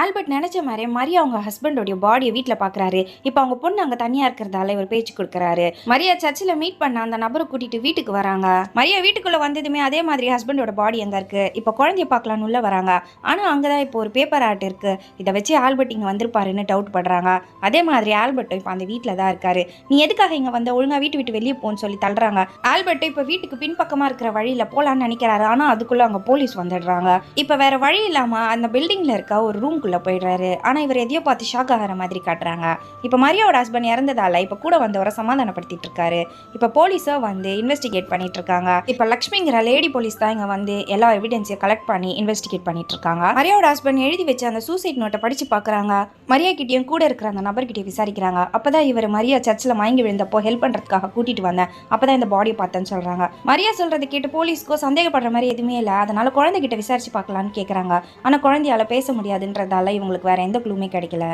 Albert நினைச்ச மாதிரி மரியா அவங்க ஹஸ்பண்டோடைய பாடியை வீட்டில் பார்க்குறாரு. இப்போ அவங்க பொண்ணு அங்கே தனியாக இருக்கிறதால இவர் பேச்சு கொடுக்குறாரு. மரியா சர்ச்சில் மீட் பண்ண அந்த நபரை கூட்டிட்டு வீட்டுக்கு வராங்க. மரியா வீட்டுக்குள்ளே வந்ததுமே அதே மாதிரி ஹஸ்பண்டோட பாடி எங்கே இருக்கு, இப்போ குழந்தைய பார்க்கலான்னு உள்ள வராங்க. ஆனால் அங்கே தான் இப்போ ஒரு பேப்பர் ஆர்ட் இருக்கு. இதை வச்சு ஆல்பர்ட் இங்கே வந்திருப்பாருன்னு டவுட் படுறாங்க. அதே மாதிரி ஆல்பர்ட்டும் இப்போ அந்த வீட்டில் தான் இருக்காரு. நீ எதுக்காக இங்கே வந்த, ஒழுங்கா வீட்டு விட்டு வெளியே போன்னு சொல்லி தள்ளுறாங்க. ஆல்பர்ட் இப்போ வீட்டுக்கு பின்பக்கமாக இருக்கிற வழியில் போகலான்னு நினைக்கிறாரு. ஆனால் அதுக்குள்ளே அங்கே போலீஸ் வந்துடுறாங்க. இப்போ வேற வழி இல்லாமல் அந்த பில்டிங்கில் இருக்க ஒரு ரூம்குள்ளே போயிடுறாரு. ஆனால் இவர் எதையோ பார்த்து ஷாக் ஆகிற மாதிரி காட்டுறாங்க. இப்போ மரியாவோட ஹஸ்பண்ட் இறந்ததால இப்போ கூட வந்தவரை சமாதானப்படுத்திட்டு இருக்காரு. இப்போ போலீஸா வந்து இன்வெஸ்டிகேட் பண்ணிட்டு இருக்காங்க. இப்போ லக்ஷ்மிங்கிற லேடி போலீஸ் தான் இங்க வந்து எல்லா எவிடன்ஸையும் கலெக்ட் பண்ணி இன்வெஸ்டிகேட் பண்ணிட்டு இருக்காங்க. மரியாவோட ஹஸ்பண்ட் எழுதி வச்சு அந்த சூசைட் நோட்டை படிச்சு பாக்குறாங்க. மரியா கிட்டயும் கூட இருக்கிற அந்த நபர்கிட்ட விசாரிக்கிறாங்க. அப்பதான் இவர் மரியா சர்ச்சில் மயங்கி விழுந்தப்போ ஹெல்ப் பண்றதுக்காக கூட்டிட்டு வந்தேன், அப்பதான் இந்த பாடியை பார்த்தேன்னு சொல்றாங்க. மரியா சொல்றது கேட்டு போலீஸ்க்கோ சந்தேகப்படுற மாதிரி எதுவுமே இல்லை. அதனால குழந்தைகிட்ட விசாரிச்சு பார்க்கலான்னு கேட்கறாங்க. ஆனா குழந்தையால பேச முடியாதுன்றதால இவங்களுக்கு வேற எந்த க்ளூமே கிடைக்கல.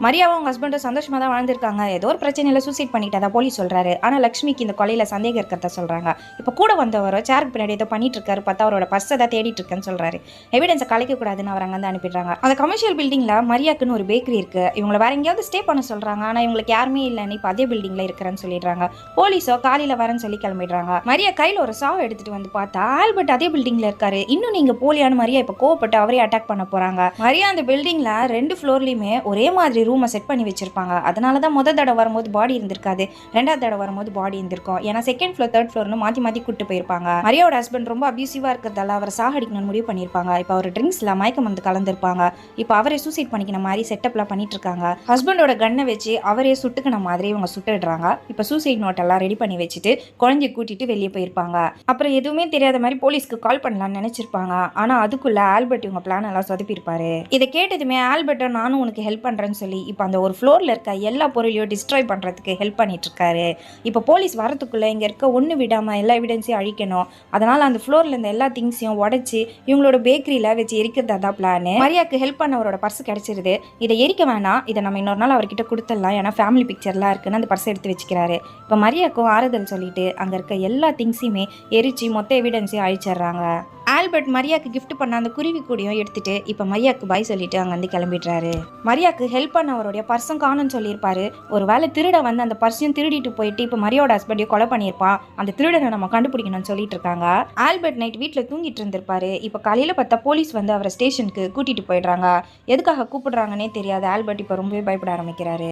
மரியாவும் அவங்க ஹஸ்பண்டும் சந்தோஷமா தான் வாழ்ந்திருக்காங்க. ஏதோ ஒரு பிரச்சனையில சூசைட் பண்ணிட்டதா போலீஸ் சொல்றாரு. ஆனா லக்ஷ்மிக்கு இந்த கொலையில சந்தேகம் இருக்கிறத சொல்றாங்க. இப்போ கூட வந்தவரோ சேருக்கு பின்னாடி ஏதோ பண்ணிட்டு இருக்காரு, பார்த்தா அவரோட பர்ஸை தான் தேடிட்டு இருக்கேன்னு சொல்றாரு. எவிடன்ஸை கலைக்க கூடாதுன்னு அவர் அங்கே அனுப்பிடுறாங்க. அந்த கமர்ஷியல் பில்டிங்ல மரியாக்குன்னு ஒரு பேக்கரி இருக்கு. இவங்களை வேற எங்கேயாவது ஸ்டே பண்ண சொல்றாங்க. ஆனா இவங்களுக்கு யாருமே இல்லைன்னு இப்போ அதே பில்டிங்ல இருக்கிறேன்னு சொல்லிடுறாங்க. போலீஸோ காலையில வரேன்னு சொல்லி கிளம்பிடுறாங்க. மரியா கையில ஒரு சாவை எடுத்துட்டு வந்து பார்த்தா ஆல்பர்ட் அதே பில்டிங்ல இருக்காரு. இன்னும் நீங்க போலியான்னு மரியா இப்போ கோவப்பட்டு அவரே அட்டாக் பண்ண போறாங்க. மரியா அந்த பில்டிங்ல 2 ஃப்ளோர்லயுமே ஒரே மாதிரி ரூமை செட் பண்ணி வச்சிருப்பாங்க. அதனாலதான் முதல் தடவை வரும்போது பாடி இருந்திருக்காது, ரெண்டாவது தடவை வரும்போது பாடி இருந்திருக்கும். ஏன்னா செகண்ட் ஃப்ளோர் தேர்ட் ஃப்ளோர்னு மாத்தி மாத்தி கூட்டு போயிருப்பாங்க. மரியாவோட ஹஸ்பண்ட் ரொம்ப அபியூசிவா இருக்கிறதால அவர் சாகடிக்கணும்னு முடிவு பண்ணிருப்பாங்க. இப்போ அவர் ட்ரிங்க்ஸ்ல மயக்கம் வந்து கலந்துருப்பாங்க. இப்போ அவரே சூசைட் பண்ணிக்கிற மாதிரி செட்டப்லாம் பண்ணிட்டு இருக்காங்க. ஹஸ்பண்டோட கண்ணை வச்சு அவரே சுட்டுக்கின மாதிரி இவங்க சுட்டுடுறாங்க. இப்போ சூசைட் நோட் எல்லாம் ரெடி பண்ணி வச்சுட்டு குழந்தைய கூட்டிட்டு வெளியே போயிருப்பாங்க. அப்புறம் எதுவுமே தெரியாத மாதிரி போலீஸ்க்கு கால் பண்ணலாம்னு நினைச்சிருப்பாங்க. ஆனா அதுக்குள்ள ஆல்பர்ட் இவங்க பிளான் எல்லாம் சொதப்பிருப்பாரு. இதை கேட்டதுமே ஆல்பர்ட்டை நானும் உனக்கு ஹெல்ப் பண்றேன்னு சொல்லி இப்போ அந்த ஒரு ஃப்ளோரில் இருக்க எல்லா பொருளையும் டிஸ்ட்ராய் பண்ணுறதுக்கு ஹெல்ப் பண்ணிட்டு இருக்காரு. இப்போ போலீஸ் வரத்துக்குள்ளே இங்கே இருக்க ஒன்று விடாமல் எல்லா எவிடன்ஸையும் அழிக்கணும். அதனால் அந்த ஃப்ளோரில் இருந்த எல்லா திங்ஸையும் உடச்சி இவங்களோட பேக்கரியில் வச்சு எரிக்கிறதா தான் பிளான். மரியாக்கு ஹெல்ப் பண்ண அவரோட பர்ஸ் கிடச்சிருது. இதை எரிக்க வேணாம், இதை நம்ம இன்னொரு நாள் அவர்கிட்ட கொடுத்துடலாம், ஏன்னா ஃபேமிலி பிக்சர்லாம் இருக்குன்னு அந்த பர்ஸ் எடுத்து வச்சுக்கிறாரு. இப்போ மரியாக்கும் ஆறுதல் சொல்லிட்டு அங்கே இருக்க எல்லா திங்ஸையுமே எரிச்சு மொத்த எவிடன்ஸையும் அழிச்சிடுறாங்க. ஆல்பர்ட் மரியாக்கு கிஃப்ட் பண்ண அந்த குருவி கூடையும் எடுத்துட்டு இப்போ மரியாக்கு பாய் சொல்லிட்டு அங்கேருந்து கிளம்பிடுறாரு. மரியாக்கு ஹெல்ப் பண்ண அவருடைய பர்ஸும் காணும்னு சொல்லியிருப்பாரு. ஒரு வேளை திருட வந்து அந்த பர்ஸையும் திருடிட்டு போயிட்டு இப்போ மரியாவோட ஹஸ்பண்டையும் கொலை பண்ணியிருப்பான். அந்த திருடனை நம்ம கண்டுபிடிக்கணும்னு சொல்லிட்டு இருக்காங்க. ஆல்பர்ட் நைட் வீட்டில் தூங்கிட்டு இருந்திருப்பாரு. இப்போ காலையில் பார்த்தா போலீஸ் வந்து அவரை ஸ்டேஷனுக்கு கூட்டிட்டு போயிடுறாங்க. எதுக்காக கூப்பிடுறாங்கன்னே தெரியாது. ஆல்பர்ட் இப்போ ரொம்பவே பயப்பட ஆரம்பிக்கிறாரு.